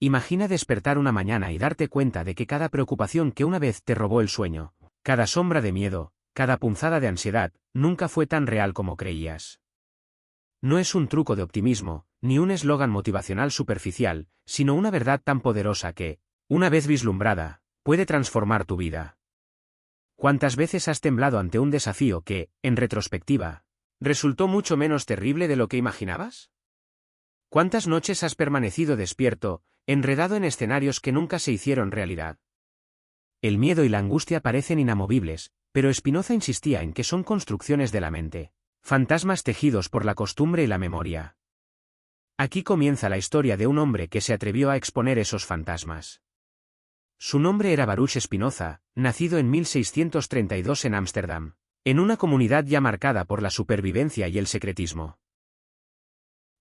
Imagina despertar una mañana y darte cuenta de que cada preocupación que una vez te robó el sueño, cada sombra de miedo, cada punzada de ansiedad, nunca fue tan real como creías. No es un truco de optimismo, ni un eslogan motivacional superficial, sino una verdad tan poderosa que, una vez vislumbrada, puede transformar tu vida. ¿Cuántas veces has temblado ante un desafío que, en retrospectiva, resultó mucho menos terrible de lo que imaginabas? ¿Cuántas noches has permanecido despierto, enredado en escenarios que nunca se hicieron realidad? El miedo y la angustia parecen inamovibles, pero Spinoza insistía en que son construcciones de la mente, fantasmas tejidos por la costumbre y la memoria. Aquí comienza la historia de un hombre que se atrevió a exponer esos fantasmas. Su nombre era Baruch Spinoza, nacido en 1632 en Ámsterdam, en una comunidad ya marcada por la supervivencia y el secretismo.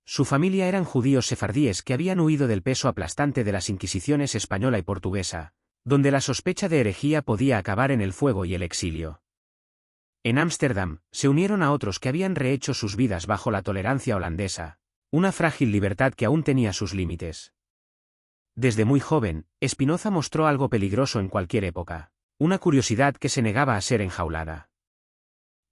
Su familia eran judíos sefardíes que habían huido del peso aplastante de las inquisiciones española y portuguesa, donde la sospecha de herejía podía acabar en el fuego y el exilio. En Ámsterdam, se unieron a otros que habían rehecho sus vidas bajo la tolerancia holandesa, una frágil libertad que aún tenía sus límites. Desde muy joven, Spinoza mostró algo peligroso en cualquier época, una curiosidad que se negaba a ser enjaulada.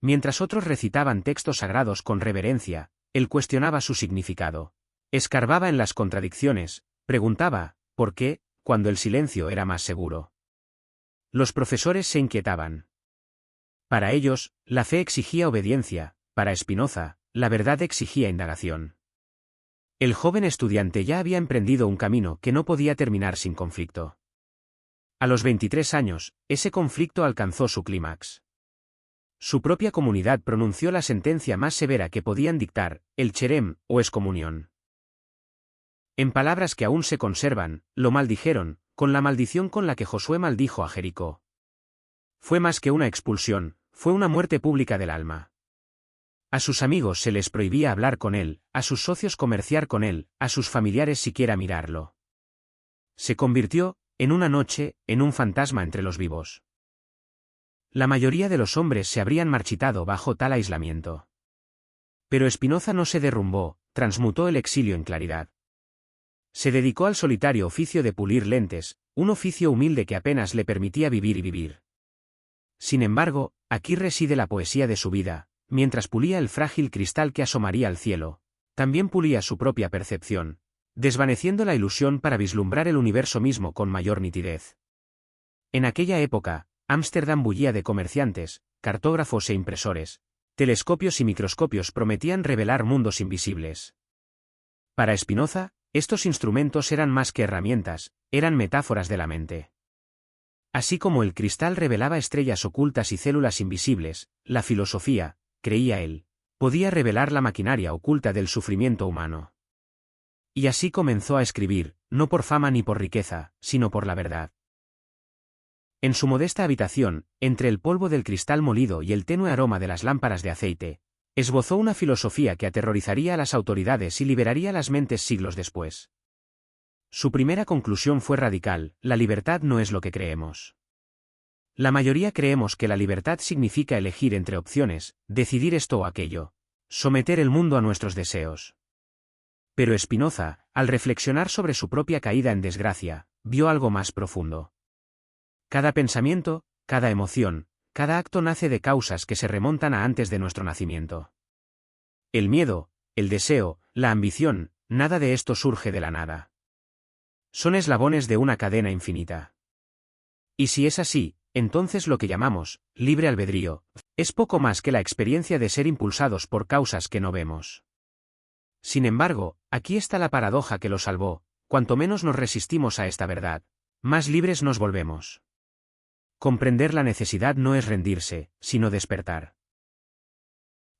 Mientras otros recitaban textos sagrados con reverencia, él cuestionaba su significado. Escarbaba en las contradicciones, preguntaba, ¿por qué?, cuando el silencio era más seguro. Los profesores se inquietaban. Para ellos, la fe exigía obediencia, para Spinoza, la verdad exigía indagación. El joven estudiante ya había emprendido un camino que no podía terminar sin conflicto. A los 23 años, ese conflicto alcanzó su clímax. Su propia comunidad pronunció la sentencia más severa que podían dictar, el cherem, o excomunión. En palabras que aún se conservan, lo maldijeron, con la maldición con la que Josué maldijo a Jericó. Fue más que una expulsión, fue una muerte pública del alma. A sus amigos se les prohibía hablar con él, a sus socios comerciar con él, a sus familiares siquiera mirarlo. Se convirtió, en una noche, en un fantasma entre los vivos. La mayoría de los hombres se habrían marchitado bajo tal aislamiento. Pero Spinoza no se derrumbó, transmutó el exilio en claridad. Se dedicó al solitario oficio de pulir lentes, un oficio humilde que apenas le permitía vivir y vivir. Sin embargo, aquí reside la poesía de su vida. Mientras pulía el frágil cristal que asomaría al cielo, también pulía su propia percepción, desvaneciendo la ilusión para vislumbrar el universo mismo con mayor nitidez. En aquella época, Ámsterdam bullía de comerciantes, cartógrafos e impresores, telescopios y microscopios prometían revelar mundos invisibles. Para Spinoza, estos instrumentos eran más que herramientas, eran metáforas de la mente. Así como el cristal revelaba estrellas ocultas y células invisibles, la filosofía, creía él, podía revelar la maquinaria oculta del sufrimiento humano. Y así comenzó a escribir, no por fama ni por riqueza, sino por la verdad. En su modesta habitación, entre el polvo del cristal molido y el tenue aroma de las lámparas de aceite, esbozó una filosofía que aterrorizaría a las autoridades y liberaría las mentes siglos después. Su primera conclusión fue radical: la libertad no es lo que creemos. La mayoría creemos que la libertad significa elegir entre opciones, decidir esto o aquello, someter el mundo a nuestros deseos. Pero Spinoza, al reflexionar sobre su propia caída en desgracia, vio algo más profundo. Cada pensamiento, cada emoción, cada acto nace de causas que se remontan a antes de nuestro nacimiento. El miedo, el deseo, la ambición, nada de esto surge de la nada. Son eslabones de una cadena infinita. Y si es así, entonces lo que llamamos libre albedrío es poco más que la experiencia de ser impulsados por causas que no vemos. Sin embargo, aquí está la paradoja que lo salvó: cuanto menos nos resistimos a esta verdad, más libres nos volvemos. Comprender la necesidad no es rendirse, sino despertar.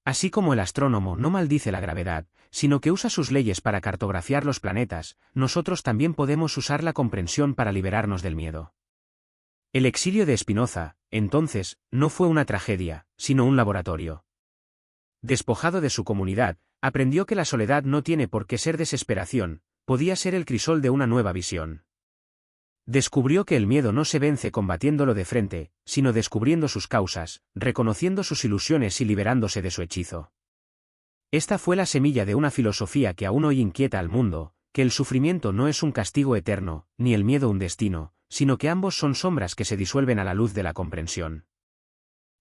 Así como el astrónomo no maldice la gravedad, sino que usa sus leyes para cartografiar los planetas, nosotros también podemos usar la comprensión para liberarnos del miedo. El exilio de Spinoza, entonces, no fue una tragedia, sino un laboratorio. Despojado de su comunidad, aprendió que la soledad no tiene por qué ser desesperación, podía ser el crisol de una nueva visión. Descubrió que el miedo no se vence combatiéndolo de frente, sino descubriendo sus causas, reconociendo sus ilusiones y liberándose de su hechizo. Esta fue la semilla de una filosofía que aún hoy inquieta al mundo, que el sufrimiento no es un castigo eterno, ni el miedo un destino, sino que ambos son sombras que se disuelven a la luz de la comprensión.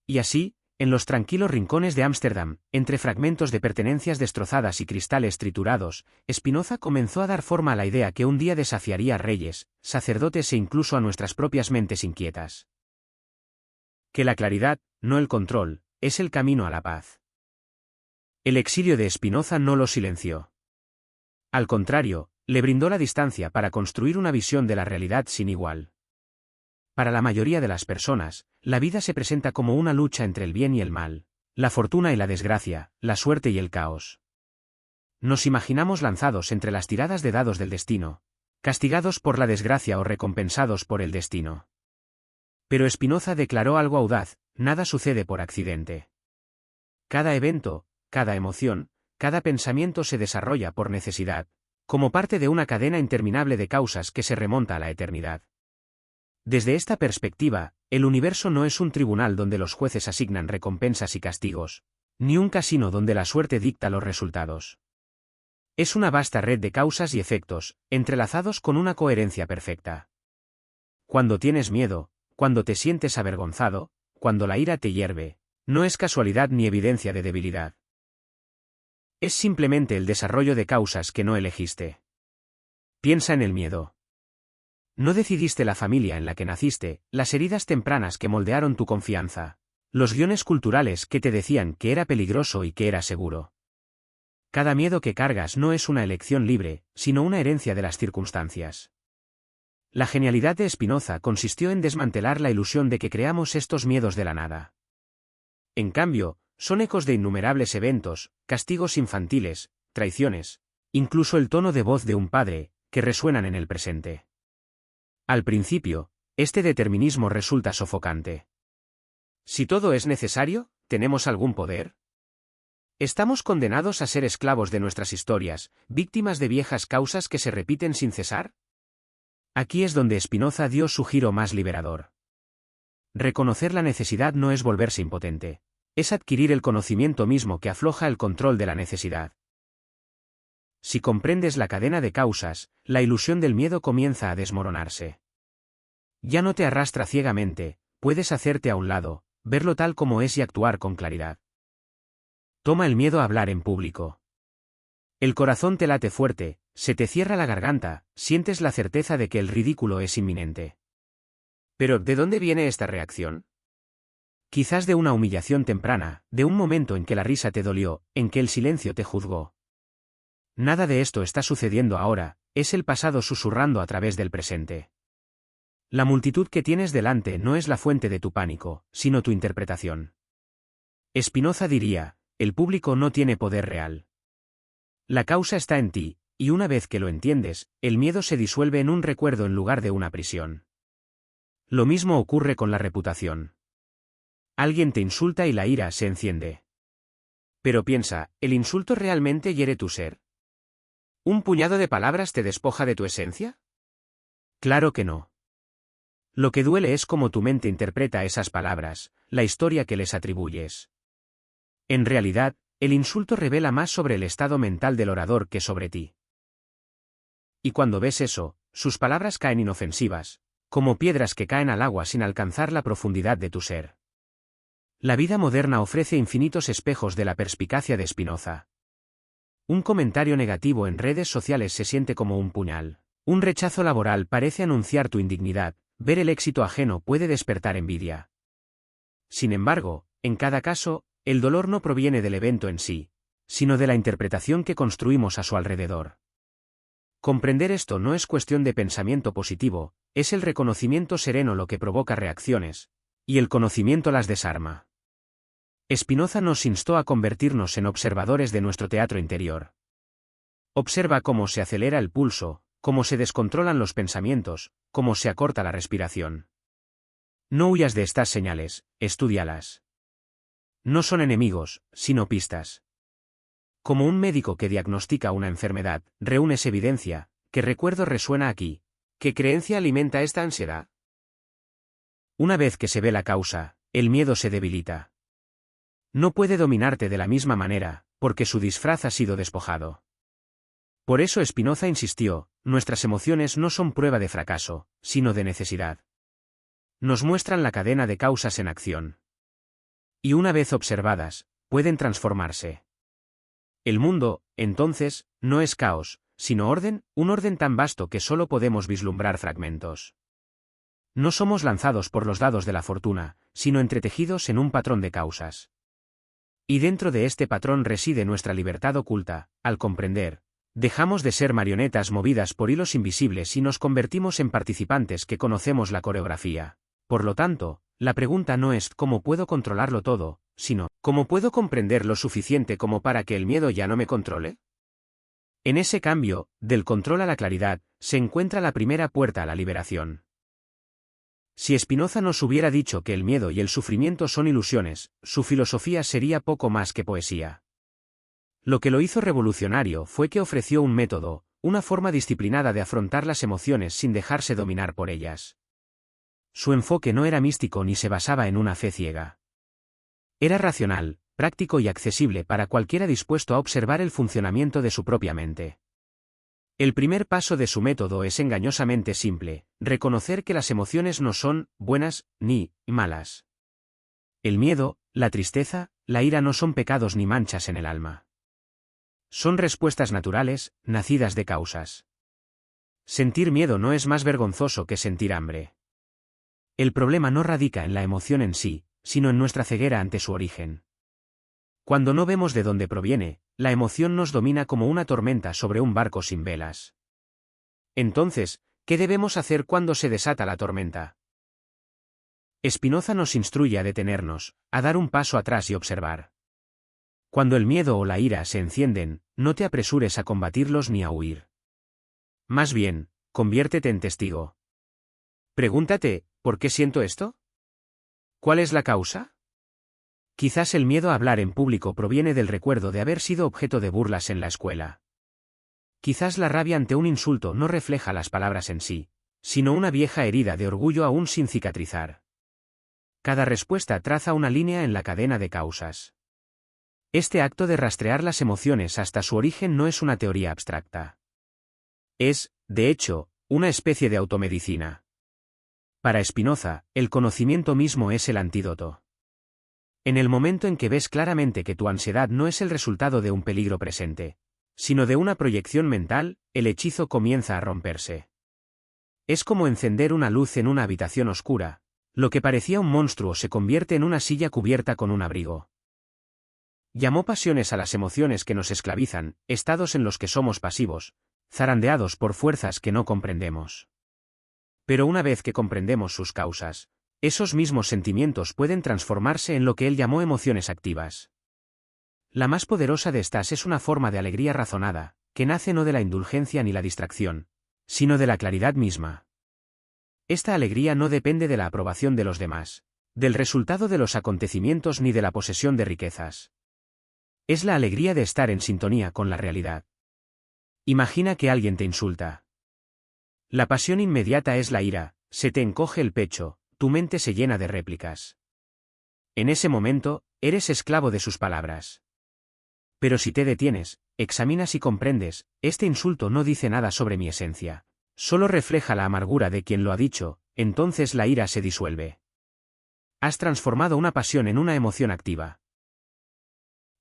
Y así, en los tranquilos rincones de Ámsterdam, entre fragmentos de pertenencias destrozadas y cristales triturados, Spinoza comenzó a dar forma a la idea que un día desafiaría a reyes, sacerdotes e incluso a nuestras propias mentes inquietas. Que la claridad, no el control, es el camino a la paz. El exilio de Spinoza no lo silenció. Al contrario, le brindó la distancia para construir una visión de la realidad sin igual. Para la mayoría de las personas, la vida se presenta como una lucha entre el bien y el mal, la fortuna y la desgracia, la suerte y el caos. Nos imaginamos lanzados entre las tiradas de dados del destino, castigados por la desgracia o recompensados por el destino. Pero Spinoza declaró algo audaz: nada sucede por accidente. Cada evento, cada emoción, cada pensamiento se desarrolla por necesidad, como parte de una cadena interminable de causas que se remonta a la eternidad. Desde esta perspectiva, el universo no es un tribunal donde los jueces asignan recompensas y castigos, ni un casino donde la suerte dicta los resultados. Es una vasta red de causas y efectos, entrelazados con una coherencia perfecta. Cuando tienes miedo, cuando te sientes avergonzado, cuando la ira te hierve, no es casualidad ni evidencia de debilidad. Es simplemente el desarrollo de causas que no elegiste. Piensa en el miedo. No decidiste la familia en la que naciste, las heridas tempranas que moldearon tu confianza, los guiones culturales que te decían que era peligroso y que era seguro. Cada miedo que cargas no es una elección libre, sino una herencia de las circunstancias. La genialidad de Spinoza consistió en desmantelar la ilusión de que creamos estos miedos de la nada. En cambio, son ecos de innumerables eventos, castigos infantiles, traiciones, incluso el tono de voz de un padre, que resuenan en el presente. Al principio, este determinismo resulta sofocante. Si todo es necesario, ¿tenemos algún poder? ¿Estamos condenados a ser esclavos de nuestras historias, víctimas de viejas causas que se repiten sin cesar? Aquí es donde Spinoza dio su giro más liberador. Reconocer la necesidad no es volverse impotente, es adquirir el conocimiento mismo que afloja el control de la necesidad. Si comprendes la cadena de causas, la ilusión del miedo comienza a desmoronarse. Ya no te arrastra ciegamente, puedes hacerte a un lado, verlo tal como es y actuar con claridad. Toma el miedo a hablar en público. El corazón te late fuerte, se te cierra la garganta, sientes la certeza de que el ridículo es inminente. Pero, ¿de dónde viene esta reacción? Quizás de una humillación temprana, de un momento en que la risa te dolió, en que el silencio te juzgó. Nada de esto está sucediendo ahora, es el pasado susurrando a través del presente. La multitud que tienes delante no es la fuente de tu pánico, sino tu interpretación. Spinoza diría, el público no tiene poder real. La causa está en ti, y una vez que lo entiendes, el miedo se disuelve en un recuerdo en lugar de una prisión. Lo mismo ocurre con la reputación. Alguien te insulta y la ira se enciende. Pero piensa, ¿el insulto realmente hiere tu ser? ¿Un puñado de palabras te despoja de tu esencia? Claro que no. Lo que duele es cómo tu mente interpreta esas palabras, la historia que les atribuyes. En realidad, el insulto revela más sobre el estado mental del orador que sobre ti. Y cuando ves eso, sus palabras caen inofensivas, como piedras que caen al agua sin alcanzar la profundidad de tu ser. La vida moderna ofrece infinitos espejos de la perspicacia de Spinoza. Un comentario negativo en redes sociales se siente como un puñal. Un rechazo laboral parece anunciar tu indignidad, ver el éxito ajeno puede despertar envidia. Sin embargo, en cada caso, el dolor no proviene del evento en sí, sino de la interpretación que construimos a su alrededor. Comprender esto no es cuestión de pensamiento positivo, es el reconocimiento sereno lo que provoca reacciones, y el conocimiento las desarma. Spinoza nos instó a convertirnos en observadores de nuestro teatro interior. Observa cómo se acelera el pulso, cómo se descontrolan los pensamientos, cómo se acorta la respiración. No huyas de estas señales, estúdialas. No son enemigos, sino pistas. Como un médico que diagnostica una enfermedad, reúnes evidencia, ¿qué recuerdo resuena aquí? ¿Qué creencia alimenta esta ansiedad? Una vez que se ve la causa, el miedo se debilita. No puede dominarte de la misma manera, porque su disfraz ha sido despojado. Por eso Spinoza insistió, nuestras emociones no son prueba de fracaso, sino de necesidad. Nos muestran la cadena de causas en acción. Y una vez observadas, pueden transformarse. El mundo, entonces, no es caos, sino orden, un orden tan vasto que solo podemos vislumbrar fragmentos. No somos lanzados por los dados de la fortuna, sino entretejidos en un patrón de causas. Y dentro de este patrón reside nuestra libertad oculta. Al comprender, dejamos de ser marionetas movidas por hilos invisibles y nos convertimos en participantes que conocemos la coreografía. Por lo tanto, la pregunta no es ¿cómo puedo controlarlo todo?, sino ¿cómo puedo comprender lo suficiente como para que el miedo ya no me controle? En ese cambio, del control a la claridad, se encuentra la primera puerta a la liberación. Si Spinoza nos hubiera dicho que el miedo y el sufrimiento son ilusiones, su filosofía sería poco más que poesía. Lo que lo hizo revolucionario fue que ofreció un método, una forma disciplinada de afrontar las emociones sin dejarse dominar por ellas. Su enfoque no era místico ni se basaba en una fe ciega. Era racional, práctico y accesible para cualquiera dispuesto a observar el funcionamiento de su propia mente. El primer paso de su método es engañosamente simple: reconocer que las emociones no son buenas ni malas. El miedo, la tristeza, la ira no son pecados ni manchas en el alma. Son respuestas naturales, nacidas de causas. Sentir miedo no es más vergonzoso que sentir hambre. El problema no radica en la emoción en sí, sino en nuestra ceguera ante su origen. Cuando no vemos de dónde proviene, la emoción nos domina como una tormenta sobre un barco sin velas. Entonces, ¿qué debemos hacer cuando se desata la tormenta? Spinoza nos instruye a detenernos, a dar un paso atrás y observar. Cuando el miedo o la ira se encienden, no te apresures a combatirlos ni a huir. Más bien, conviértete en testigo. Pregúntate, ¿por qué siento esto? ¿Cuál es la causa? Quizás el miedo a hablar en público proviene del recuerdo de haber sido objeto de burlas en la escuela. Quizás la rabia ante un insulto no refleja las palabras en sí, sino una vieja herida de orgullo aún sin cicatrizar. Cada respuesta traza una línea en la cadena de causas. Este acto de rastrear las emociones hasta su origen no es una teoría abstracta. Es, de hecho, una especie de automedicina. Para Spinoza, el conocimiento mismo es el antídoto. En el momento en que ves claramente que tu ansiedad no es el resultado de un peligro presente, sino de una proyección mental, el hechizo comienza a romperse. Es como encender una luz en una habitación oscura. Lo que parecía un monstruo se convierte en una silla cubierta con un abrigo. Llamó pasiones a las emociones que nos esclavizan, estados en los que somos pasivos, zarandeados por fuerzas que no comprendemos. Pero una vez que comprendemos sus causas, esos mismos sentimientos pueden transformarse en lo que él llamó emociones activas. La más poderosa de estas es una forma de alegría razonada, que nace no de la indulgencia ni la distracción, sino de la claridad misma. Esta alegría no depende de la aprobación de los demás, del resultado de los acontecimientos ni de la posesión de riquezas. Es la alegría de estar en sintonía con la realidad. Imagina que alguien te insulta. La pasión inmediata es la ira, se te encoge el pecho, tu mente se llena de réplicas. En ese momento, eres esclavo de sus palabras. Pero si te detienes, examinas y comprendes, este insulto no dice nada sobre mi esencia. Solo refleja la amargura de quien lo ha dicho, entonces la ira se disuelve. Has transformado una pasión en una emoción activa.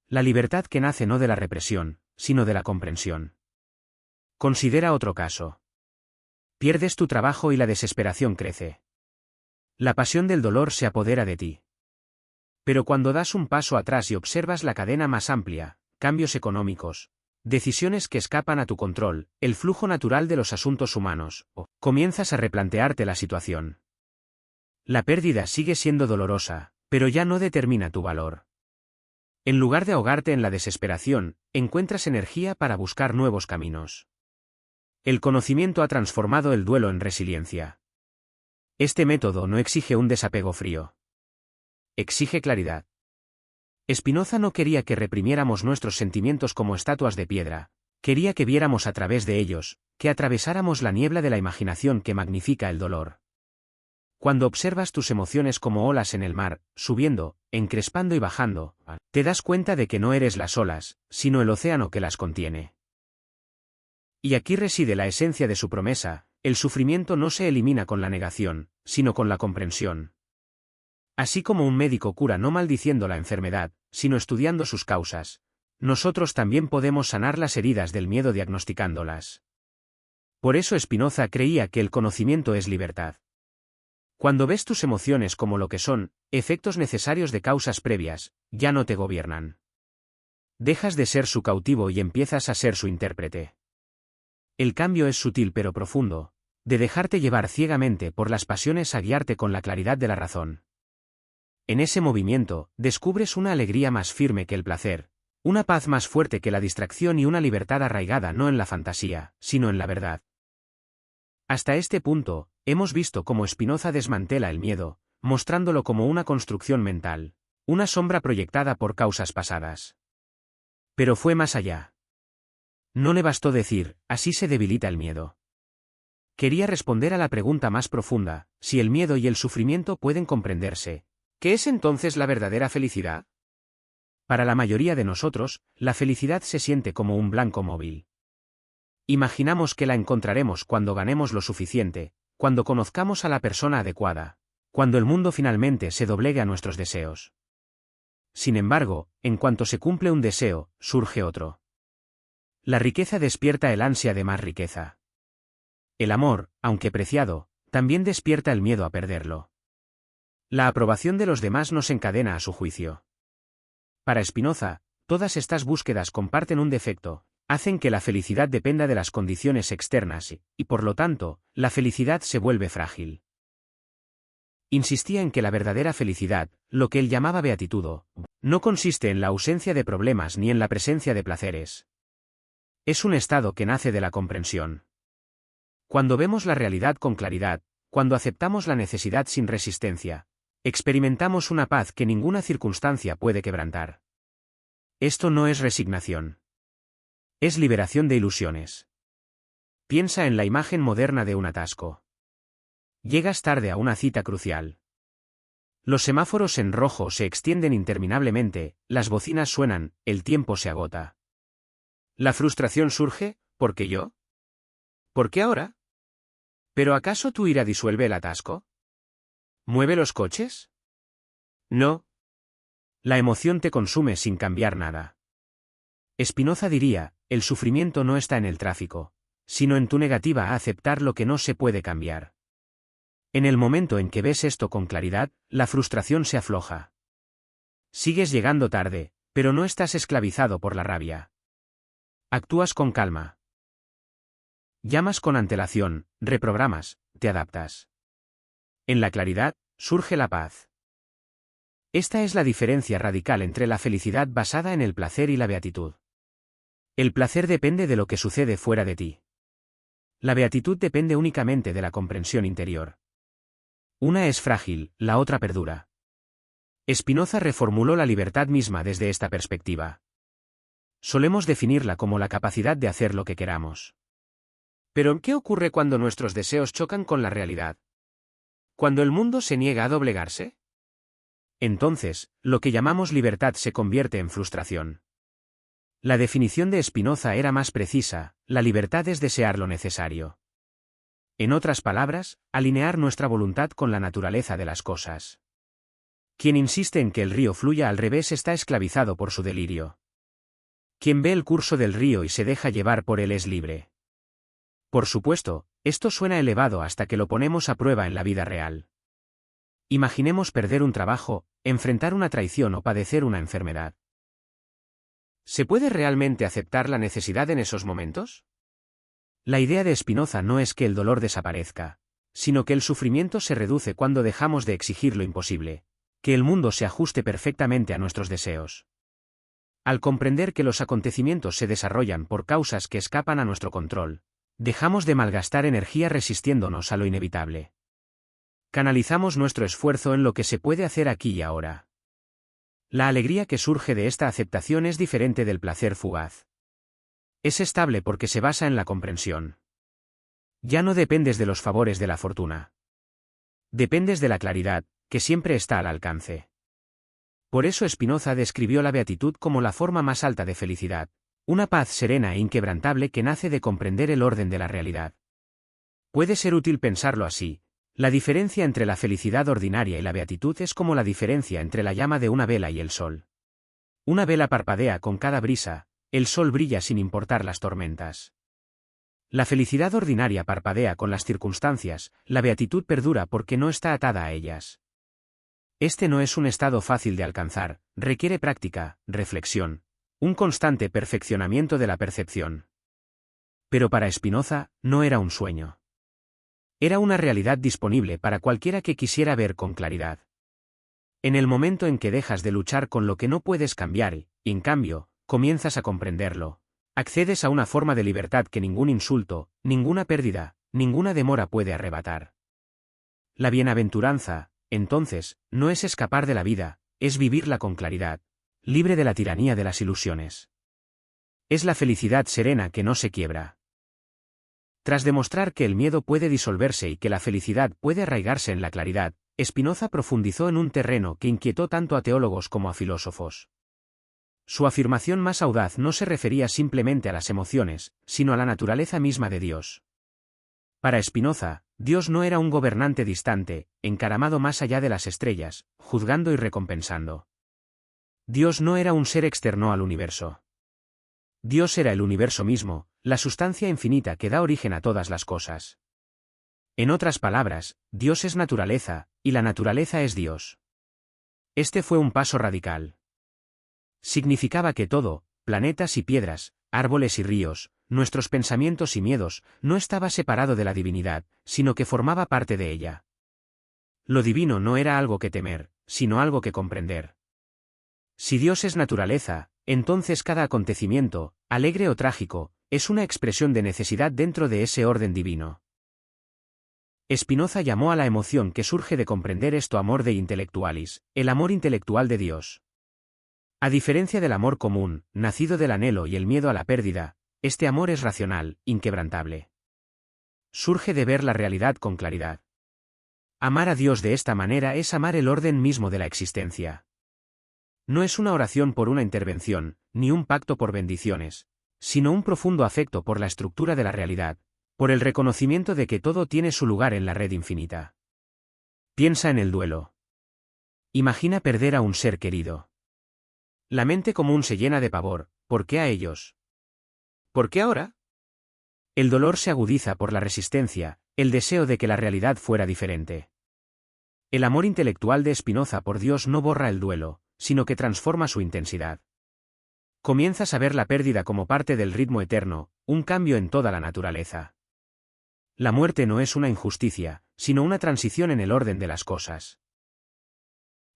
La libertad que nace no de la represión, sino de la comprensión. Considera otro caso. Pierdes tu trabajo y la desesperación crece. La pasión del dolor se apodera de ti. Pero cuando das un paso atrás y observas la cadena más amplia, cambios económicos, decisiones que escapan a tu control, el flujo natural de los asuntos humanos, comienzas a replantearte la situación. La pérdida sigue siendo dolorosa, pero ya no determina tu valor. En lugar de ahogarte en la desesperación, encuentras energía para buscar nuevos caminos. El conocimiento ha transformado el duelo en resiliencia. Este método no exige un desapego frío. Exige claridad. Spinoza no quería que reprimiéramos nuestros sentimientos como estatuas de piedra, quería que viéramos a través de ellos, que atravesáramos la niebla de la imaginación que magnifica el dolor. Cuando observas tus emociones como olas en el mar, subiendo, encrespando y bajando, te das cuenta de que no eres las olas, sino el océano que las contiene. Y aquí reside la esencia de su promesa: el sufrimiento no se elimina con la negación, sino con la comprensión. Así como un médico cura no maldiciendo la enfermedad, sino estudiando sus causas, nosotros también podemos sanar las heridas del miedo diagnosticándolas. Por eso Spinoza creía que el conocimiento es libertad. Cuando ves tus emociones como lo que son, efectos necesarios de causas previas, ya no te gobiernan. Dejas de ser su cautivo y empiezas a ser su intérprete. El cambio es sutil pero profundo, de dejarte llevar ciegamente por las pasiones a guiarte con la claridad de la razón. En ese movimiento, descubres una alegría más firme que el placer, una paz más fuerte que la distracción y una libertad arraigada no en la fantasía, sino en la verdad. Hasta este punto, hemos visto cómo Spinoza desmantela el miedo, mostrándolo como una construcción mental, una sombra proyectada por causas pasadas. Pero fue más allá. No le bastó decir, así se debilita el miedo. Quería responder a la pregunta más profunda: si el miedo y el sufrimiento pueden comprenderse, ¿qué es entonces la verdadera felicidad? Para la mayoría de nosotros, la felicidad se siente como un blanco móvil. Imaginamos que la encontraremos cuando ganemos lo suficiente, cuando conozcamos a la persona adecuada, cuando el mundo finalmente se doblegue a nuestros deseos. Sin embargo, en cuanto se cumple un deseo, surge otro. La riqueza despierta el ansia de más riqueza. El amor, aunque preciado, también despierta el miedo a perderlo. La aprobación de los demás nos encadena a su juicio. Para Spinoza, todas estas búsquedas comparten un defecto: hacen que la felicidad dependa de las condiciones externas y, por lo tanto, la felicidad se vuelve frágil. Insistía en que la verdadera felicidad, lo que él llamaba beatitud, no consiste en la ausencia de problemas ni en la presencia de placeres. Es un estado que nace de la comprensión. Cuando vemos la realidad con claridad, cuando aceptamos la necesidad sin resistencia, experimentamos una paz que ninguna circunstancia puede quebrantar. Esto no es resignación. Es liberación de ilusiones. Piensa en la imagen moderna de un atasco. Llegas tarde a una cita crucial. Los semáforos en rojo se extienden interminablemente, las bocinas suenan, el tiempo se agota. La frustración surge: ¿por qué yo? ¿Por qué ahora? ¿Pero acaso tu ira disuelve el atasco? ¿Mueve los coches? No. La emoción te consume sin cambiar nada. Spinoza diría: el sufrimiento no está en el tráfico, sino en tu negativa a aceptar lo que no se puede cambiar. En el momento en que ves esto con claridad, la frustración se afloja. Sigues llegando tarde, pero no estás esclavizado por la rabia. Actúas con calma. Llamas con antelación, reprogramas, te adaptas. En la claridad, surge la paz. Esta es la diferencia radical entre la felicidad basada en el placer y la beatitud. El placer depende de lo que sucede fuera de ti. La beatitud depende únicamente de la comprensión interior. Una es frágil, la otra perdura. Spinoza reformuló la libertad misma desde esta perspectiva. Solemos definirla como la capacidad de hacer lo que queramos. Pero ¿qué ocurre cuando nuestros deseos chocan con la realidad? ¿Cuando el mundo se niega a doblegarse? Entonces, lo que llamamos libertad se convierte en frustración. La definición de Spinoza era más precisa: la libertad es desear lo necesario. En otras palabras, alinear nuestra voluntad con la naturaleza de las cosas. Quien insiste en que el río fluya al revés está esclavizado por su delirio. Quien ve el curso del río y se deja llevar por él es libre. Por supuesto, esto suena elevado hasta que lo ponemos a prueba en la vida real. Imaginemos perder un trabajo, enfrentar una traición o padecer una enfermedad. ¿Se puede realmente aceptar la necesidad en esos momentos? La idea de Spinoza no es que el dolor desaparezca, sino que el sufrimiento se reduce cuando dejamos de exigir lo imposible, que el mundo se ajuste perfectamente a nuestros deseos. Al comprender que los acontecimientos se desarrollan por causas que escapan a nuestro control, dejamos de malgastar energía resistiéndonos a lo inevitable. Canalizamos nuestro esfuerzo en lo que se puede hacer aquí y ahora. La alegría que surge de esta aceptación es diferente del placer fugaz. Es estable porque se basa en la comprensión. Ya no dependes de los favores de la fortuna. Dependes de la claridad, que siempre está al alcance. Por eso Spinoza describió la beatitud como la forma más alta de felicidad, Una paz serena e inquebrantable que nace de comprender el orden de la realidad. Puede ser útil pensarlo así. La diferencia entre la felicidad ordinaria y la beatitud es como la diferencia entre la llama de una vela y el sol. Una vela parpadea con cada brisa, el sol brilla sin importar las tormentas. La felicidad ordinaria parpadea con las circunstancias, la beatitud perdura porque no está atada a ellas. Este no es un estado fácil de alcanzar, requiere práctica, reflexión, un constante perfeccionamiento de la percepción. Pero para Spinoza, no era un sueño. Era una realidad disponible para cualquiera que quisiera ver con claridad. En el momento en que dejas de luchar con lo que no puedes cambiar y, en cambio, comienzas a comprenderlo, accedes a una forma de libertad que ningún insulto, ninguna pérdida, ninguna demora puede arrebatar. La bienaventuranza, entonces, no es escapar de la vida, es vivirla con claridad, libre de la tiranía de las ilusiones. Es la felicidad serena que no se quiebra. Tras demostrar que el miedo puede disolverse y que la felicidad puede arraigarse en la claridad, Spinoza profundizó en un terreno que inquietó tanto a teólogos como a filósofos. Su afirmación más audaz no se refería simplemente a las emociones, sino a la naturaleza misma de Dios. Para Spinoza, Dios no era un gobernante distante, encaramado más allá de las estrellas, juzgando y recompensando. Dios no era un ser externo al universo. Dios era el universo mismo, la sustancia infinita que da origen a todas las cosas. En otras palabras, Dios es naturaleza, y la naturaleza es Dios. Este fue un paso radical. Significaba que todo, planetas y piedras, árboles y ríos, nuestros pensamientos y miedos, no estaba separado de la divinidad, sino que formaba parte de ella. Lo divino no era algo que temer, sino algo que comprender. Si Dios es naturaleza, entonces cada acontecimiento, alegre o trágico, es una expresión de necesidad dentro de ese orden divino. Spinoza llamó a la emoción que surge de comprender esto amor de intellectualis, el amor intelectual de Dios. A diferencia del amor común, nacido del anhelo y el miedo a la pérdida, este amor es racional, inquebrantable. Surge de ver la realidad con claridad. Amar a Dios de esta manera es amar el orden mismo de la existencia. No es una oración por una intervención, ni un pacto por bendiciones, sino un profundo afecto por la estructura de la realidad, por el reconocimiento de que todo tiene su lugar en la red infinita. Piensa en el duelo. Imagina perder a un ser querido. La mente común se llena de pavor. ¿Por qué a ellos? ¿Por qué ahora? El dolor se agudiza por la resistencia, el deseo de que la realidad fuera diferente. El amor intelectual de Spinoza por Dios no borra el duelo, sino que transforma su intensidad. Comienzas a ver la pérdida como parte del ritmo eterno, un cambio en toda la naturaleza. La muerte no es una injusticia, sino una transición en el orden de las cosas.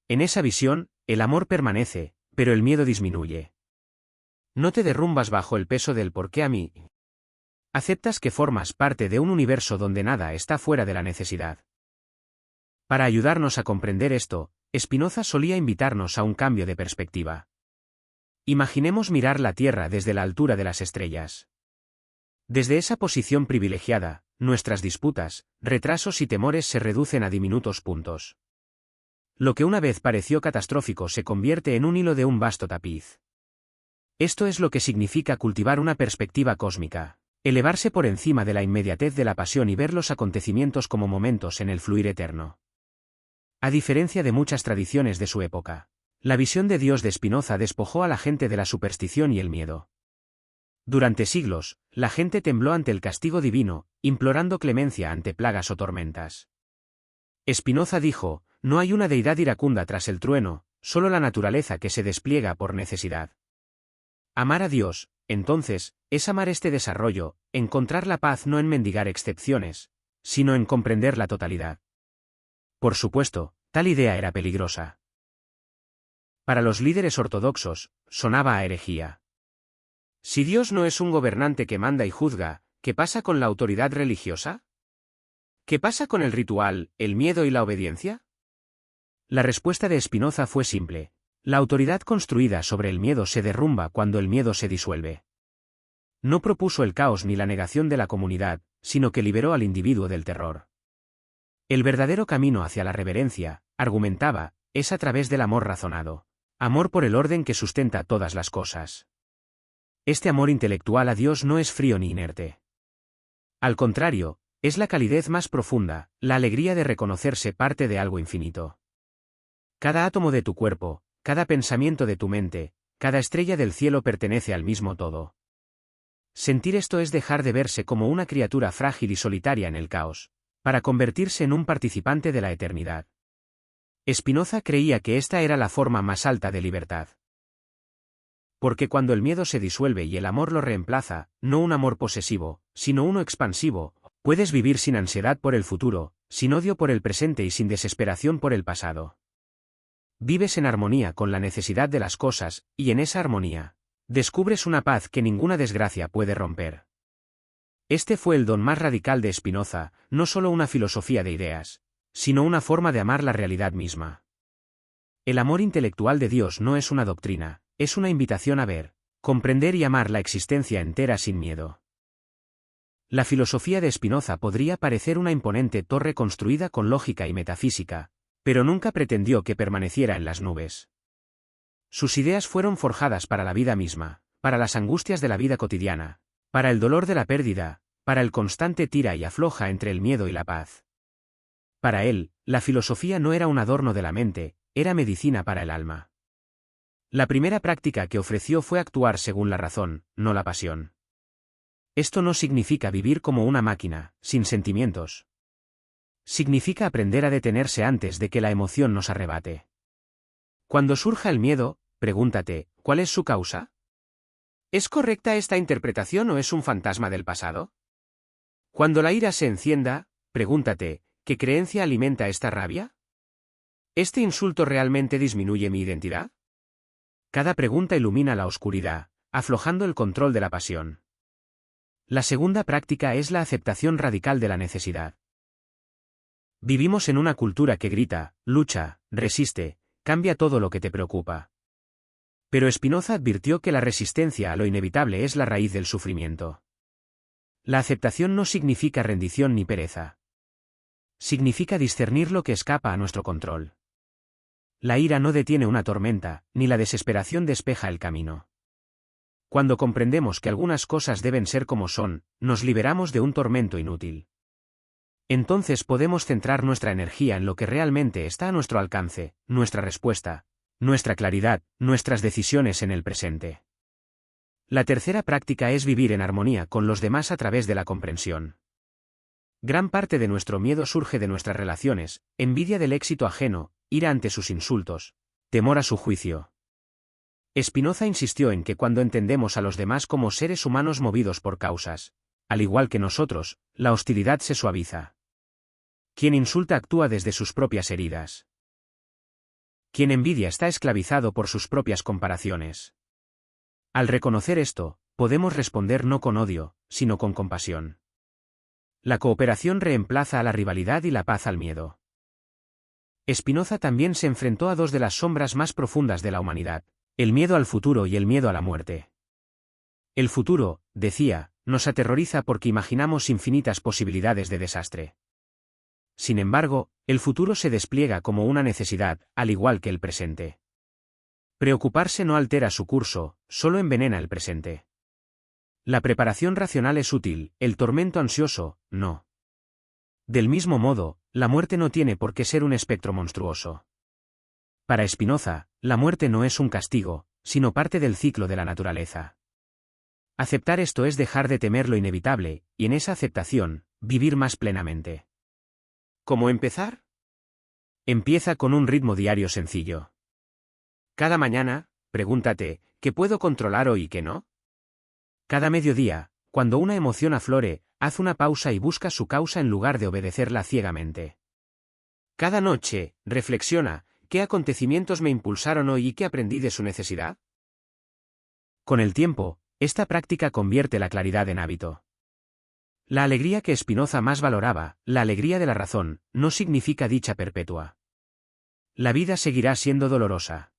En esa visión, el amor permanece, pero el miedo disminuye. No te derrumbas bajo el peso del ¿por qué a mí? Aceptas que formas parte de un universo donde nada está fuera de la necesidad. Para ayudarnos a comprender esto, Spinoza solía invitarnos a un cambio de perspectiva. Imaginemos mirar la Tierra desde la altura de las estrellas. Desde esa posición privilegiada, nuestras disputas, retrasos y temores se reducen a diminutos puntos. Lo que una vez pareció catastrófico se convierte en un hilo de un vasto tapiz. Esto es lo que significa cultivar una perspectiva cósmica, elevarse por encima de la inmediatez de la pasión y ver los acontecimientos como momentos en el fluir eterno. A diferencia de muchas tradiciones de su época, la visión de Dios de Spinoza despojó a la gente de la superstición y el miedo. Durante siglos, la gente tembló ante el castigo divino, implorando clemencia ante plagas o tormentas. Spinoza dijo, no hay una deidad iracunda tras el trueno, solo la naturaleza que se despliega por necesidad. Amar a Dios, entonces, es amar este desarrollo, encontrar la paz no en mendigar excepciones, sino en comprender la totalidad. Por supuesto, tal idea era peligrosa. Para los líderes ortodoxos, sonaba a herejía. Si Dios no es un gobernante que manda y juzga, ¿qué pasa con la autoridad religiosa? ¿Qué pasa con el ritual, el miedo y la obediencia? La respuesta de Spinoza fue simple. La autoridad construida sobre el miedo se derrumba cuando el miedo se disuelve. No propuso el caos ni la negación de la comunidad, sino que liberó al individuo del terror. El verdadero camino hacia la reverencia, argumentaba, es a través del amor razonado. Amor por el orden que sustenta todas las cosas. Este amor intelectual a Dios no es frío ni inerte. Al contrario, es la calidez más profunda, la alegría de reconocerse parte de algo infinito. Cada átomo de tu cuerpo, cada pensamiento de tu mente, cada estrella del cielo pertenece al mismo todo. Sentir esto es dejar de verse como una criatura frágil y solitaria en el caos, para convertirse en un participante de la eternidad. Spinoza creía que esta era la forma más alta de libertad. Porque cuando el miedo se disuelve y el amor lo reemplaza, no un amor posesivo, sino uno expansivo, puedes vivir sin ansiedad por el futuro, sin odio por el presente y sin desesperación por el pasado. Vives en armonía con la necesidad de las cosas, y en esa armonía, descubres una paz que ninguna desgracia puede romper. Este fue el don más radical de Spinoza, no solo una filosofía de ideas, sino una forma de amar la realidad misma. El amor intelectual de Dios no es una doctrina, es una invitación a ver, comprender y amar la existencia entera sin miedo. La filosofía de Spinoza podría parecer una imponente torre construida con lógica y metafísica, pero nunca pretendió que permaneciera en las nubes. Sus ideas fueron forjadas para la vida misma, para las angustias de la vida cotidiana, para el dolor de la pérdida, para el constante tira y afloja entre el miedo y la paz. Para él, la filosofía no era un adorno de la mente, era medicina para el alma. La primera práctica que ofreció fue actuar según la razón, no la pasión. Esto no significa vivir como una máquina, sin sentimientos. Significa aprender a detenerse antes de que la emoción nos arrebate. Cuando surja el miedo, pregúntate, ¿cuál es su causa? ¿Es correcta esta interpretación o es un fantasma del pasado? Cuando la ira se encienda, pregúntate, ¿qué creencia alimenta esta rabia? ¿Este insulto realmente disminuye mi identidad? Cada pregunta ilumina la oscuridad, aflojando el control de la pasión. La segunda práctica es la aceptación radical de la necesidad. Vivimos en una cultura que grita, lucha, resiste, cambia todo lo que te preocupa. Pero Spinoza advirtió que la resistencia a lo inevitable es la raíz del sufrimiento. La aceptación no significa rendición ni pereza. Significa discernir lo que escapa a nuestro control. La ira no detiene una tormenta, ni la desesperación despeja el camino. Cuando comprendemos que algunas cosas deben ser como son, nos liberamos de un tormento inútil. Entonces podemos centrar nuestra energía en lo que realmente está a nuestro alcance, nuestra respuesta, nuestra claridad, nuestras decisiones en el presente. La tercera práctica es vivir en armonía con los demás a través de la comprensión. Gran parte de nuestro miedo surge de nuestras relaciones, envidia del éxito ajeno, ira ante sus insultos, temor a su juicio. Spinoza insistió en que cuando entendemos a los demás como seres humanos movidos por causas, al igual que nosotros, la hostilidad se suaviza. Quien insulta actúa desde sus propias heridas. Quien envidia está esclavizado por sus propias comparaciones. Al reconocer esto, podemos responder no con odio, sino con compasión. La cooperación reemplaza a la rivalidad y la paz al miedo. Spinoza también se enfrentó a dos de las sombras más profundas de la humanidad, el miedo al futuro y el miedo a la muerte. El futuro, decía, nos aterroriza porque imaginamos infinitas posibilidades de desastre. Sin embargo, el futuro se despliega como una necesidad, al igual que el presente. Preocuparse no altera su curso, solo envenena el presente. La preparación racional es útil, el tormento ansioso, no. Del mismo modo, la muerte no tiene por qué ser un espectro monstruoso. Para Spinoza, la muerte no es un castigo, sino parte del ciclo de la naturaleza. Aceptar esto es dejar de temer lo inevitable, y en esa aceptación, vivir más plenamente. ¿Cómo empezar? Empieza con un ritmo diario sencillo. Cada mañana, pregúntate, ¿qué puedo controlar hoy y qué no? Cada mediodía, cuando una emoción aflore, haz una pausa y busca su causa en lugar de obedecerla ciegamente. Cada noche, reflexiona, ¿qué acontecimientos me impulsaron hoy y qué aprendí de su necesidad? Con el tiempo, esta práctica convierte la claridad en hábito. La alegría que Spinoza más valoraba, la alegría de la razón, no significa dicha perpetua. La vida seguirá siendo dolorosa.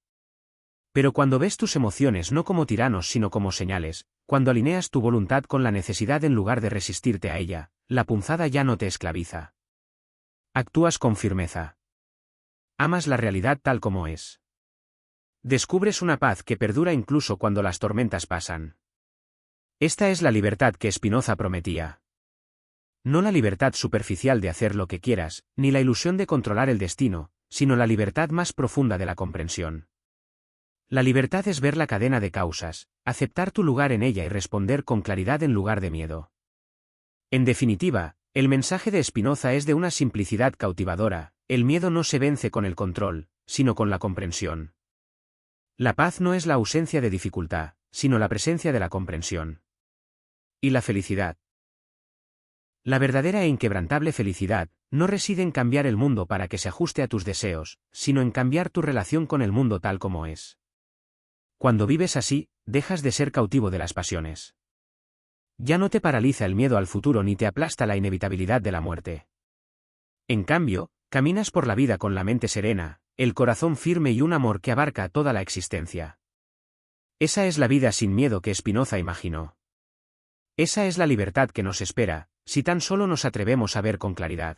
Pero cuando ves tus emociones no como tiranos sino como señales, cuando alineas tu voluntad con la necesidad en lugar de resistirte a ella, la punzada ya no te esclaviza. Actúas con firmeza. Amas la realidad tal como es. Descubres una paz que perdura incluso cuando las tormentas pasan. Esta es la libertad que Spinoza prometía. No la libertad superficial de hacer lo que quieras, ni la ilusión de controlar el destino, sino la libertad más profunda de la comprensión. La libertad es ver la cadena de causas, aceptar tu lugar en ella y responder con claridad en lugar de miedo. En definitiva, el mensaje de Spinoza es de una simplicidad cautivadora: el miedo no se vence con el control, sino con la comprensión. La paz no es la ausencia de dificultad, sino la presencia de la comprensión. Y la felicidad. La verdadera e inquebrantable felicidad no reside en cambiar el mundo para que se ajuste a tus deseos, sino en cambiar tu relación con el mundo tal como es. Cuando vives así, dejas de ser cautivo de las pasiones. Ya no te paraliza el miedo al futuro ni te aplasta la inevitabilidad de la muerte. En cambio, caminas por la vida con la mente serena, el corazón firme y un amor que abarca toda la existencia. Esa es la vida sin miedo que Spinoza imaginó. Esa es la libertad que nos espera, si tan solo nos atrevemos a ver con claridad.